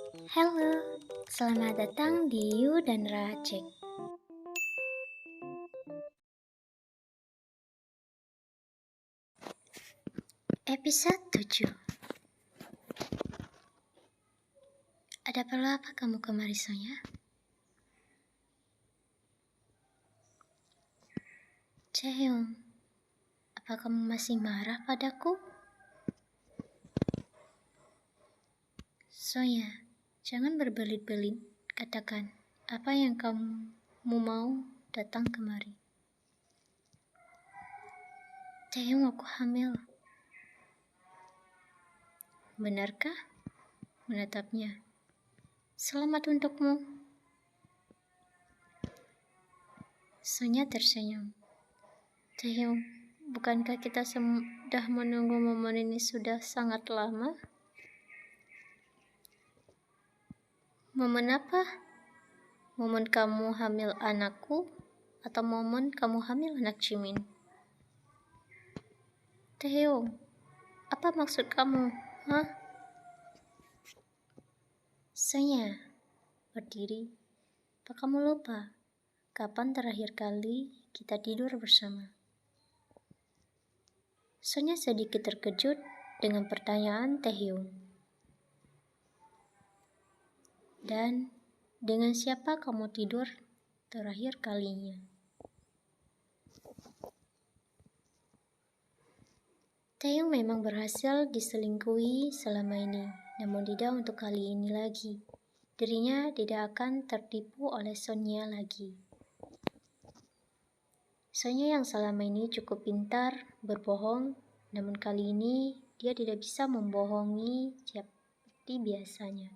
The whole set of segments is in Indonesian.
Halo, selamat datang di Yu dan Rajek. Episode 7. Ada perlu apa kamu kemari, Sonya? Chaeyoung, apa kamu masih marah padaku? Sonya, jangan berbelit-belit. Katakan, apa yang kamu mau datang kemari? Chaeyoung, aku hamil. Benarkah? Menatapnya. Selamat untukmu. Sonya tersenyum. Chaeyoung, bukankah kita sudah menunggu momen ini sudah sangat lama? Momen apa? Momen kamu hamil anakku atau momen kamu hamil anak Jimin? Chaeyoung, apa maksud kamu? Hah? Sonya berdiri. Apa kamu lupa? Kapan terakhir kali kita tidur bersama? Sonya sedikit terkejut dengan pertanyaan Chaeyoung. Dan dengan siapa kamu tidur terakhir kalinya? Chaeyoung memang berhasil diselingkuhi selama ini, namun tidak untuk kali ini lagi. Dirinya tidak akan tertipu oleh Sonya lagi. Sonya yang selama ini cukup pintar berbohong, namun kali ini dia tidak bisa membohongi seperti biasanya.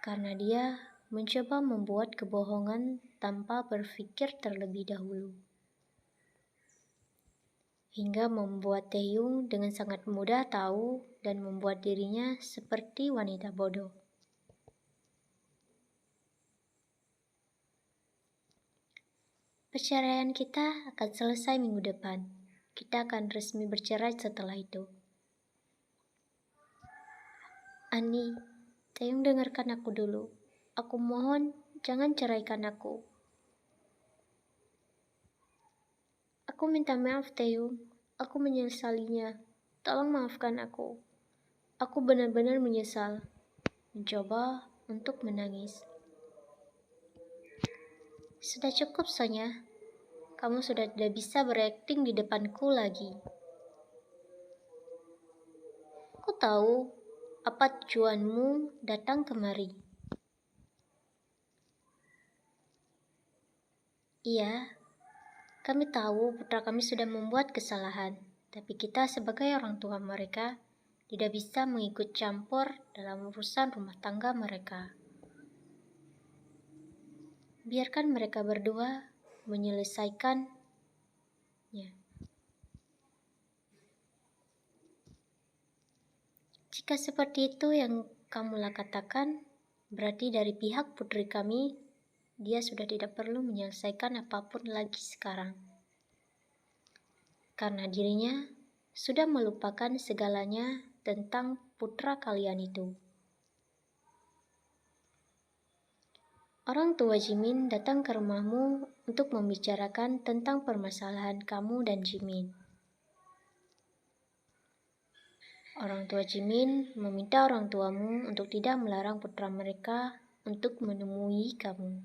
Karena dia mencoba membuat kebohongan tanpa berpikir terlebih dahulu. Hingga membuat Chaeyoung dengan sangat mudah tahu dan membuat dirinya seperti wanita bodoh. Perceraian kita akan selesai minggu depan. Kita akan resmi bercerai setelah itu. Ani, Chaeyoung, dengarkan aku dulu. Aku mohon, jangan ceraikan aku. Aku minta maaf, Chaeyoung. Aku menyesalinya. Tolong maafkan aku. Aku benar-benar menyesal. Mencoba untuk menangis. Sudah cukup, Sonya. Kamu sudah tidak bisa berakting di depanku lagi. Aku tahu apa tujuanmu datang kemari. Iya, kami tahu putra kami sudah membuat kesalahan, tapi kita sebagai orang tua mereka tidak bisa mengikut campur dalam urusan rumah tangga mereka. Biarkan mereka berdua menyelesaikannya. Jika seperti itu yang kamulah katakan, berarti dari pihak putri kami, dia sudah tidak perlu menyelesaikan apapun lagi sekarang. Karena dirinya sudah melupakan segalanya tentang putra kalian itu. Orang tua Jimin datang ke rumahmu untuk membicarakan tentang permasalahan kamu dan Jimin. Orang tua Jimin meminta orang tuamu untuk tidak melarang putra mereka untuk menemui kamu.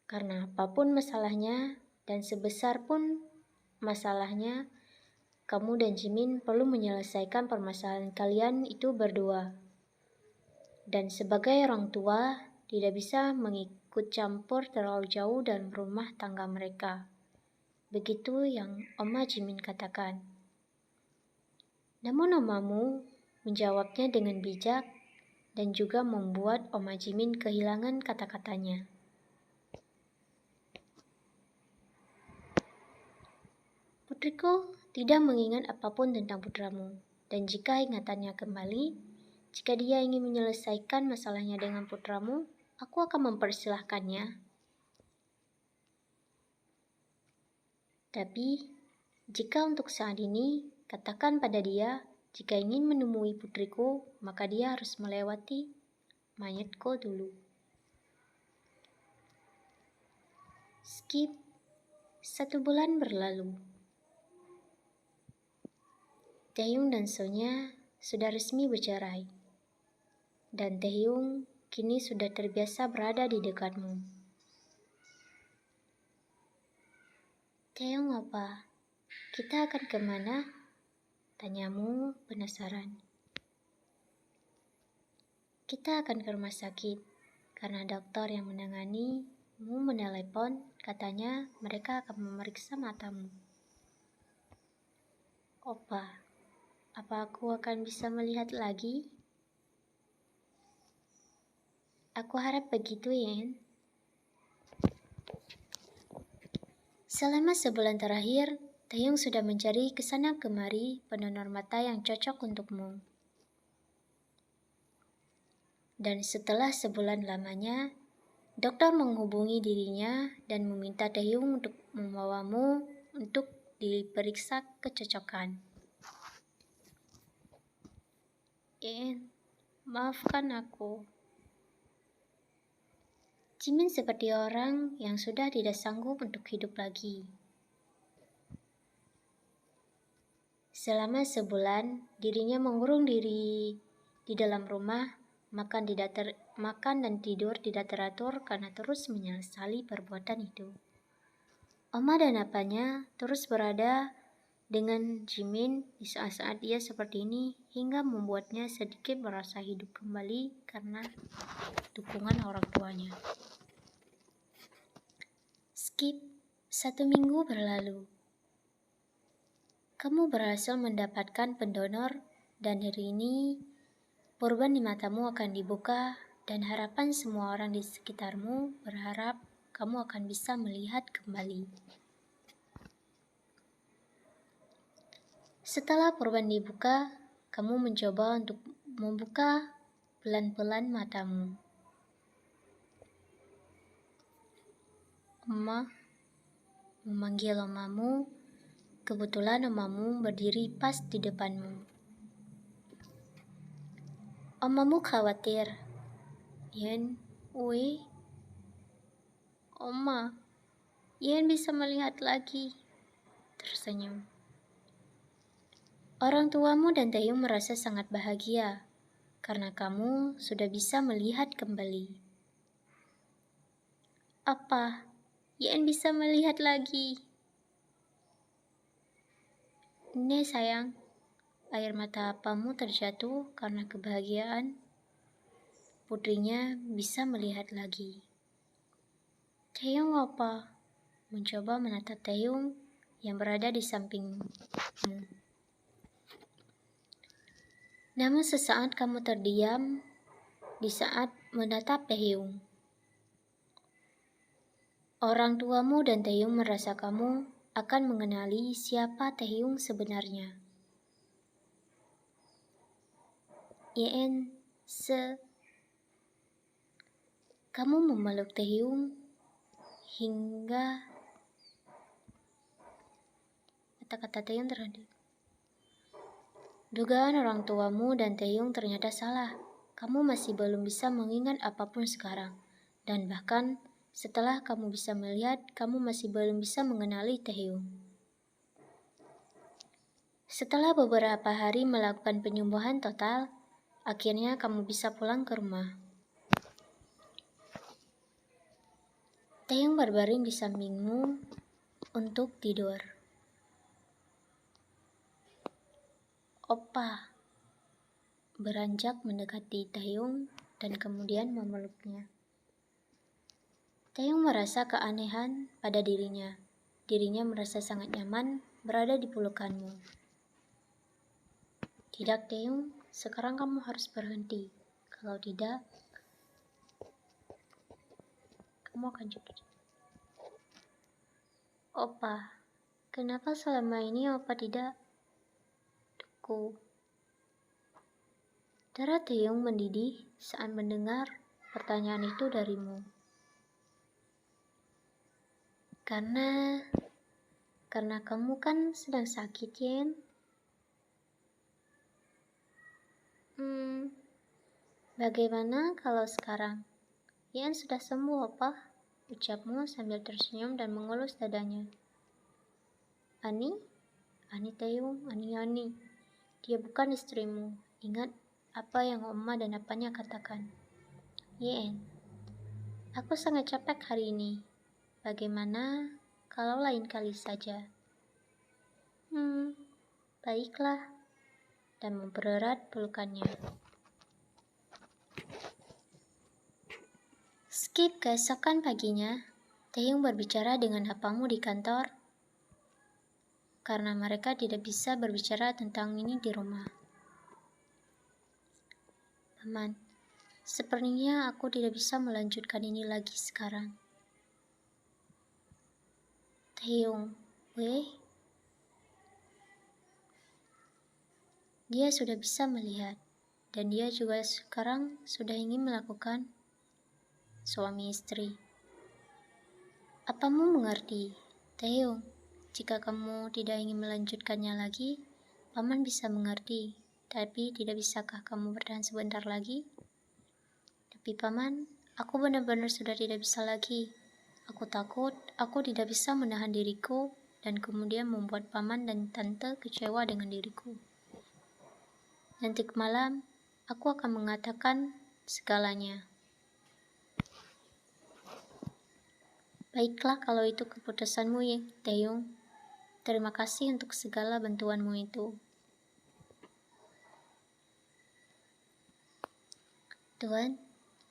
Karena apapun masalahnya dan sebesar pun masalahnya, kamu dan Jimin perlu menyelesaikan permasalahan kalian itu berdua. Dan sebagai orang tua, tidak bisa mengikut campur terlalu jauh dalam rumah tangga mereka. Begitu yang Oma Jimin katakan. Namun omamu menjawabnya dengan bijak dan juga membuat Oma Jimin kehilangan kata-katanya. Putriku tidak mengingat apapun tentang putramu, dan jika ingatannya kembali, jika dia ingin menyelesaikan masalahnya dengan putramu, aku akan mempersilahkannya. Tapi, jika untuk saat ini, katakan pada dia, Jika ingin menemui putriku, maka dia harus melewati mayatku dulu. Skip 1 bulan berlalu. Taehyung dan Sonya sudah resmi bercerai. Dan Taehyung kini sudah terbiasa berada di dekatmu. Taehyung, apa? Kita akan kemana? Tanyamu penasaran. Kita akan ke rumah sakit, karena dokter yang menanganimu menelepon, katanya mereka akan memeriksa matamu. Opa, apa aku akan bisa melihat lagi? Aku harap begitu, Yen. Selama sebulan terakhir, Taehyung sudah mencari kesana kemari pendonor mata yang cocok untukmu. Dan setelah sebulan lamanya, dokter menghubungi dirinya dan meminta Taehyung untuk membawamu untuk diperiksa kecocokan. Maafkan aku. Jimin seperti orang yang sudah tidak sanggup untuk hidup lagi. Selama sebulan, dirinya mengurung diri di dalam rumah, makan dan tidur tidak teratur karena terus menyesali perbuatan itu. Oma dan apanya terus berada dengan Jimin di saat-saat dia seperti ini, hingga membuatnya sedikit merasa hidup kembali karena dukungan orang tuanya. Skip 1 minggu berlalu. Kamu berhasil mendapatkan pendonor dan hari ini purban di matamu akan dibuka dan harapan semua orang di sekitarmu berharap kamu akan bisa melihat kembali. Setelah purban dibuka, kamu mencoba untuk membuka pelan-pelan matamu. Oma, memanggil omamu. Kebetulan omamu berdiri pas di depanmu. Omamu khawatir. Yen, Oma, Yen bisa melihat lagi. Tersenyum. Orang tuamu dan Taehyung merasa sangat bahagia karena kamu sudah bisa melihat kembali. Apa? Yen bisa melihat lagi. Nih sayang, air mata apamu terjatuh karena kebahagiaan. Putrinya bisa melihat lagi. Taehyung apa? Mencoba menatap Taehyung yang berada di sampingmu. Namun sesaat kamu terdiam di saat menatap Taehyung. Orang tuamu dan Taehyung merasa kamu akan mengenali siapa Taehyung sebenarnya. Kamu memeluk Taehyung hingga kata-kata Taehyung terhenti. Dugaan orang tuamu dan Taehyung ternyata salah. Kamu masih belum bisa mengingat apapun sekarang. Dan bahkan setelah kamu bisa melihat, kamu masih belum bisa mengenali Taehyung. Setelah beberapa hari melakukan penyembuhan total, akhirnya kamu bisa pulang ke rumah. Taehyung berbaring di sampingmu untuk tidur. Opa beranjak mendekati Taehyung dan kemudian memeluknya. Taehyung merasa keanehan pada dirinya. Dirinya merasa sangat nyaman berada di pelukanmu. Tidak, Taehyung, sekarang kamu harus berhenti. Kalau tidak, kamu akan jatuh. Opa, kenapa selama ini Opa tidak? Tuku. Darah Taehyung mendidih saat mendengar pertanyaan itu darimu. Karena kamu kan sedang sakit, Yen. Bagaimana kalau sekarang? Ian sudah sembuh, apa? Ucapmu sambil tersenyum dan mengelus dadanya. Ani? Ani Taeyong, Ani. Dia bukan istrimu. Ingat apa yang Oma dan apanya katakan. Yen, aku sangat capek hari ini. Bagaimana kalau lain kali saja? Baiklah. Dan mempererat pelukannya. Skip keesokan paginya, Taeyong berbicara dengan apamu di kantor karena mereka tidak bisa berbicara tentang ini di rumah. Paman, sepertinya aku tidak bisa melanjutkan ini lagi sekarang. Taeyong, dia sudah bisa melihat, dan dia juga sekarang sudah ingin melakukan suami istri. Apamu mengerti, Taeyong? Jika kamu tidak ingin melanjutkannya lagi, Paman bisa mengerti. Tapi tidak bisakah kamu bertahan sebentar lagi? Tapi Paman, aku benar-benar sudah tidak bisa lagi. Aku takut aku tidak bisa menahan diriku dan kemudian membuat Paman dan Tante kecewa dengan diriku. Nanti malam, aku akan mengatakan segalanya. Baiklah kalau itu keputusanmu ya, Taeyong. Terima kasih untuk segala bantuanmu itu. Tuan,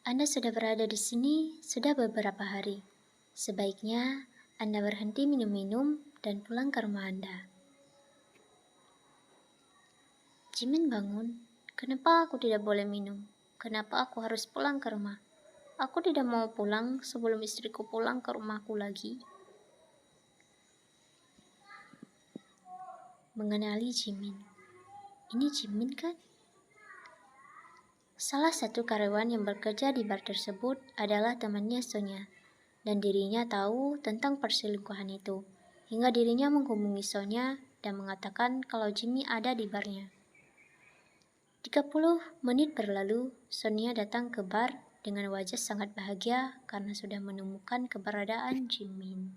Anda sudah berada di sini sudah beberapa hari. Sebaiknya Anda berhenti minum-minum dan pulang ke rumah Anda. Jimin bangun. Kenapa aku tidak boleh minum? Kenapa aku harus pulang ke rumah? Aku tidak mau pulang sebelum istriku pulang ke rumahku lagi. Mengenali Jimin. Ini Jimin kan? Salah satu karyawan yang bekerja di bar tersebut adalah temannya Sonya, dan dirinya tahu tentang perselingkuhan itu, hingga dirinya menghubungi Sonya dan mengatakan kalau Jimmy ada di barnya. 30 menit berlalu, Sonya datang ke bar dengan wajah sangat bahagia karena sudah menemukan keberadaan Jimin.